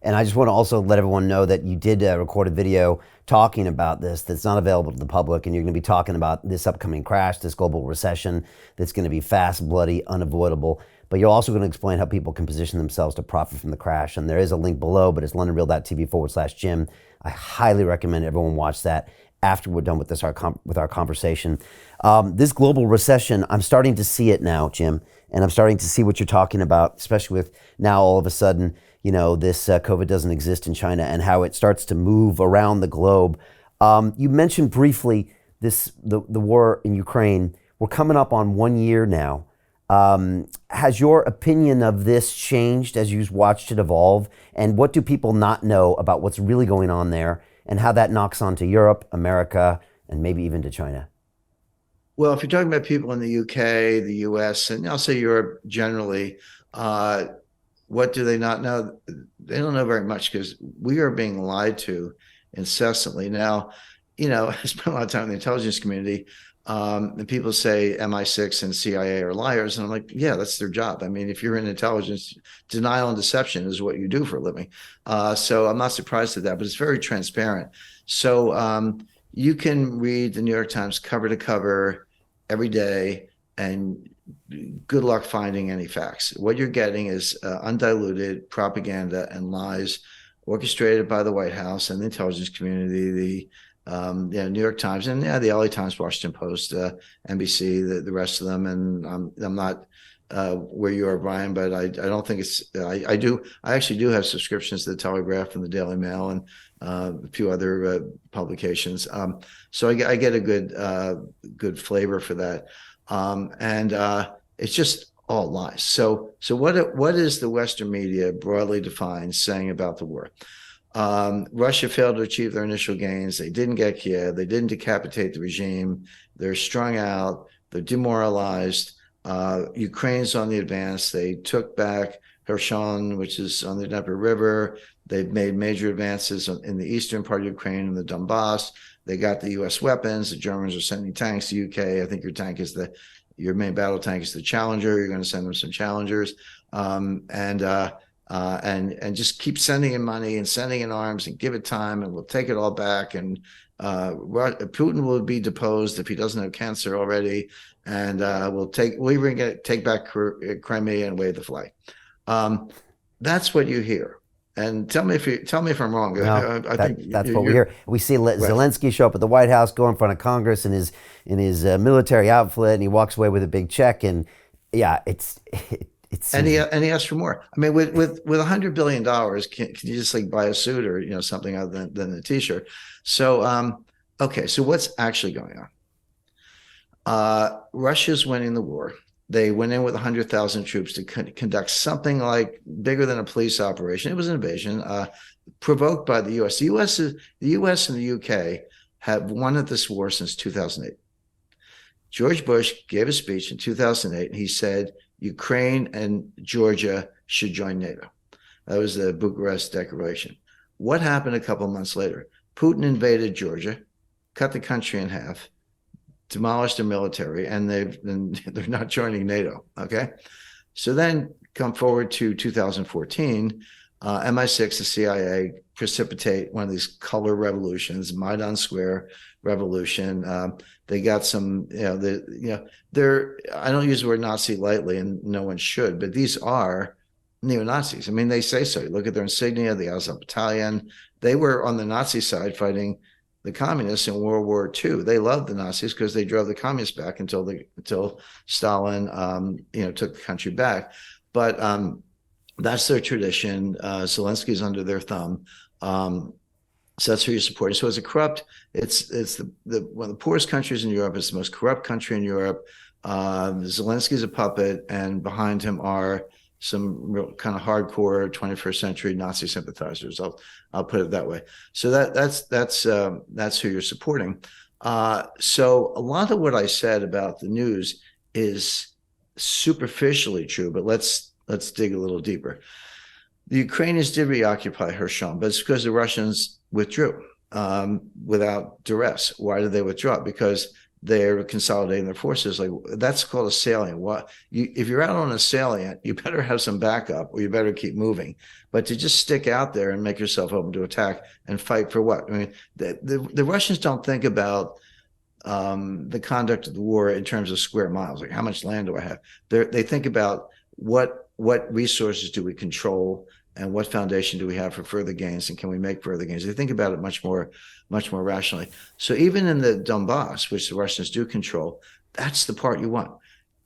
And I just want to also let everyone know that you did record a video talking about this that's not available to the public, and you're going to be talking about this upcoming crash, this global recession that's going to be fast, bloody, unavoidable. But you're also going to explain how people can position themselves to profit from the crash. And there is a link below, but it's londonreal.tv/Jim. I highly recommend everyone watch that after we're done with with our conversation. This global recession, I'm starting to see it now, Jim, and I'm starting to see what you're talking about, especially with now all of a sudden, this COVID doesn't exist in China and how it starts to move around the globe. You mentioned briefly the war in Ukraine. We're coming up on 1 year now. Has your opinion of this changed as you've watched it evolve? And what do people not know about what's really going on there and how that knocks onto Europe, America, and maybe even to China? Well, if you're talking about people in the UK, the US, and I'll say Europe generally, what do they not know? They don't know very much because we are being lied to incessantly. Now, I spent a lot of time in the intelligence community, and people say MI6 and CIA are liars. And I'm like, yeah, that's their job. I mean, if you're in intelligence, denial and deception is what you do for a living. So I'm not surprised at that, but it's very transparent. So you can read the New York Times cover to cover every day, and good luck finding any facts. What you're getting is undiluted propaganda and lies orchestrated by the White House and the intelligence community, the New York Times, and the LA Times, Washington Post, NBC, the rest of them. And I'm not where you are, Brian, but I don't think it's. I actually do have subscriptions to the Telegraph and the Daily Mail and a few other publications. So I get a good flavor for that. And it's just all lies. So what is the Western media broadly defined saying about the war? Russia failed to achieve their initial gains. They didn't get Kiev. They didn't decapitate the regime. They're strung out. They're demoralized. Ukraine's on the advance. They took back Kherson, which is on the Dnieper River. They've made major advances in the eastern part of Ukraine and the Donbass. They got the U.S. weapons. The Germans are sending tanks to UK. I think your main battle tank is the Challenger. You're going to send them some Challengers, and just keep sending in money and sending in arms and give it time, and we'll take it all back. And Putin will be deposed if he doesn't have cancer already, and we'll even take back Crimea and wave the flag. That's what you hear. And tell me if I'm wrong. No, I think that's what we hear. We see Zelensky show up at the White House, go in front of Congress in his military outfit, and he walks away with a big check. And yeah, it's and he asks for more. I mean, with $100 billion, can you just like buy a suit or something other than a t-shirt? So okay, so what's actually going on? Russia's winning the war. They went in with 100,000 troops to conduct something like bigger than a police operation. It was an invasion provoked by the U.S. The U.S. and the U.K. have wanted this war since 2008. George Bush gave a speech in 2008, and he said Ukraine and Georgia should join NATO. That was the Bucharest Declaration. What happened a couple of months later? Putin invaded Georgia, cut the country in half, demolished their military, and they're not joining NATO. Okay, so then come forward to 2014, MI6, the CIA precipitate one of these color revolutions, Maidan Square revolution. They got some, they're. I don't use the word Nazi lightly, and no one should, but these are neo-Nazis. I mean, they say so. You look at their insignia, the Azov Battalion. They were on the Nazi side fighting the communists in World War II. They loved the Nazis because they drove the communists back until Stalin, took the country back. But that's their tradition. Zelensky's under their thumb. So that's who you're supporting. So it's a corrupt. It's one of the poorest countries in Europe. It's the most corrupt country in Europe. Zelensky's a puppet, and behind him are some real kind of hardcore 21st century Nazi sympathizers. I'll put it that way. So that's who you're supporting. So a lot of what I said about the news is superficially true, but let's dig a little deeper. The Ukrainians did reoccupy Kherson, but it's because the Russians withdrew without duress. Why did they withdraw? Because they're consolidating their forces. Like, that's called a salient. If you're out on a salient, you better have some backup, or you better keep moving. But to just stick out there and make yourself open to attack and fight for what? I mean, the Russians don't think about the conduct of the war in terms of square miles. Like, how much land do I have? They think about what resources do we control, and what foundation do we have for further gains, and can we make further gains? They think about it much more rationally. So even in the Donbass, which the Russians do control, that's the part you want.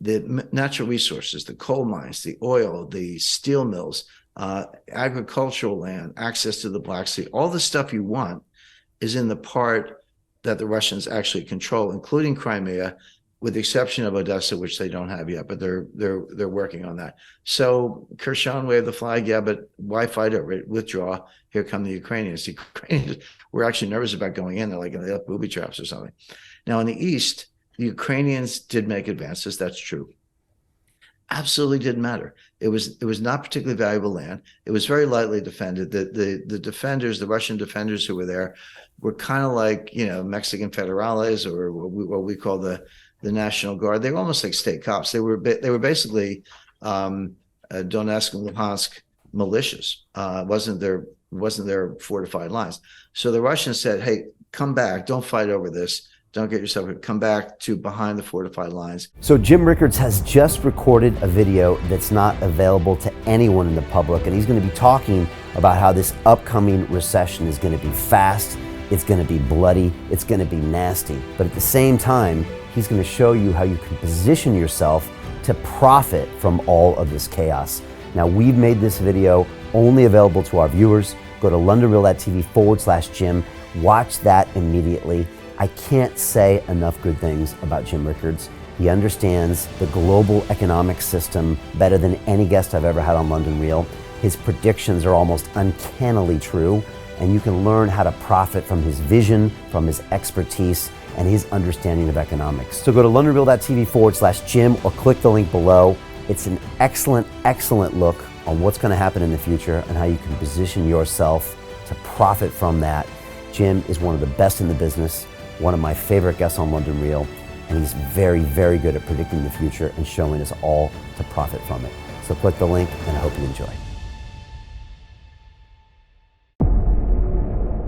The natural resources, the coal mines, the oil, the steel mills, agricultural land, access to the Black Sea, all the stuff you want is in the part that the Russians actually control, including Crimea, with the exception of Odessa, which they don't have yet, but they're working on that. So Kherson, wave the flag, yeah, but why fight over it? Withdraw. Here come the Ukrainians. The Ukrainians were actually nervous about going in. They're like, they have booby traps or something. Now in the East, the Ukrainians did make advances. That's true. Absolutely didn't matter. It was not particularly valuable land. It was very lightly defended. The defenders, the Russian defenders who were there, were kind of like, Mexican federales, or what we call the National Guard. They were almost like state cops. They were basically Donetsk and Luhansk militias. Wasn't their fortified lines. So the Russians said, "Hey, come back. Don't fight over this. Don't get yourself. Come back to behind the fortified lines." So Jim Rickards has just recorded a video that's not available to anyone in the public, and he's going to be talking about how this upcoming recession is going to be fast, it's going to be bloody, it's going to be nasty. But at the same time, he's going to show you how you can position yourself to profit from all of this chaos. Now, we've made this video only available to our viewers. Go to londonreal.tv/Jim. Watch that immediately. I can't say enough good things about Jim Rickards. He understands the global economic system better than any guest I've ever had on London Real. His predictions are almost uncannily true, and you can learn how to profit from his vision, from his expertise, and his understanding of economics. So go to londonreal.tv/Jim or click the link below. It's an excellent, excellent look on what's going to happen in the future and how you can position yourself to profit from that. Jim is one of the best in the business, one of my favorite guests on London Real, and he's very, very good at predicting the future and showing us all to profit from it. So click the link, and I hope you enjoy.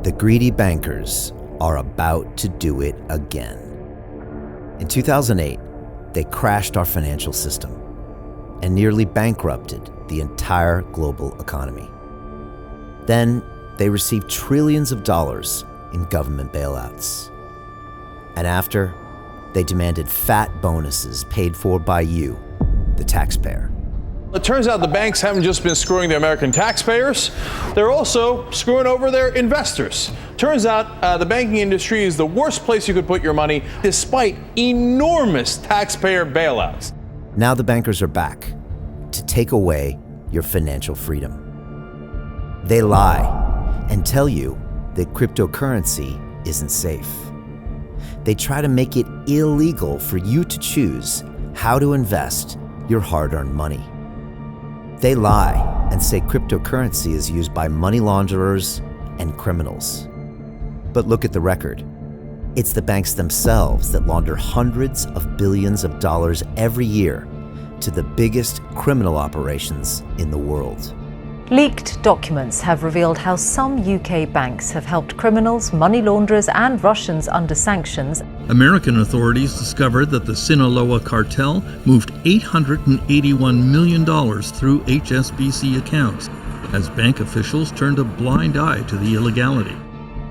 The greedy bankers are about to do it again. In 2008, they crashed our financial system and nearly bankrupted the entire global economy. Then they received trillions of dollars in government bailouts. And after, they demanded fat bonuses paid for by you, the taxpayer. It turns out the banks haven't just been screwing the American taxpayers, they're also screwing over their investors. Turns out the banking industry is the worst place you could put your money, despite enormous taxpayer bailouts. Now the bankers are back to take away your financial freedom. They lie and tell you that cryptocurrency isn't safe. They try to make it illegal for you to choose how to invest your hard-earned money. They lie and say cryptocurrency is used by money launderers and criminals. But look at the record. It's the banks themselves that launder hundreds of billions of dollars every year to the biggest criminal operations in the world. Leaked documents have revealed how some UK banks have helped criminals, money launderers and Russians under sanctions. American authorities discovered that the Sinaloa cartel moved $881 million through HSBC accounts as bank officials turned a blind eye to the illegality.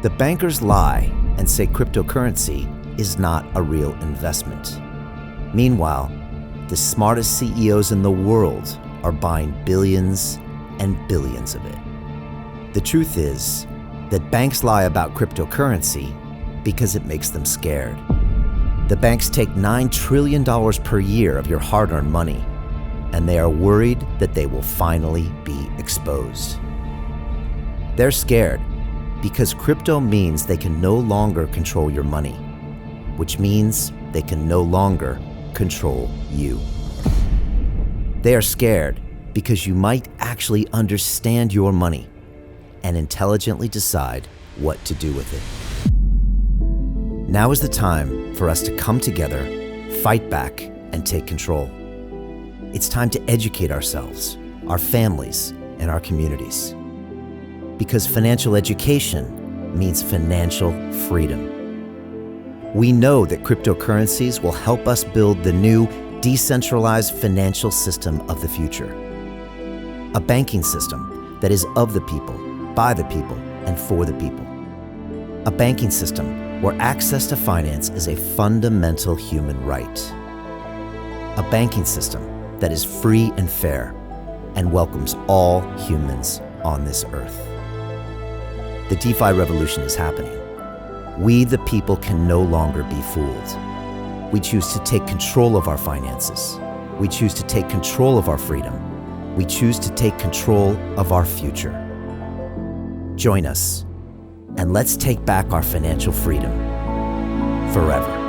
The bankers lie and say cryptocurrency is not a real investment. Meanwhile, the smartest CEOs in the world are buying billions and billions of it. The truth is that banks lie about cryptocurrency because it makes them scared. The banks take $9 trillion per year of your hard-earned money, and they are worried that they will finally be exposed. They're scared because crypto means they can no longer control your money, which means they can no longer control you. They are scared because you might actually understand your money and intelligently decide what to do with it. Now is the time for us to come together, fight back, and take control. It's time to educate ourselves, our families, and our communities. Because financial education means financial freedom. We know that cryptocurrencies will help us build the new decentralized financial system of the future. A banking system that is of the people, by the people, and for the people. A banking system where access to finance is a fundamental human right. A banking system that is free and fair and welcomes all humans on this earth. The DeFi revolution is happening. We, the people, can no longer be fooled. We choose to take control of our finances. We choose to take control of our freedom. We choose to take control of our future. Join us, and let's take back our financial freedom forever.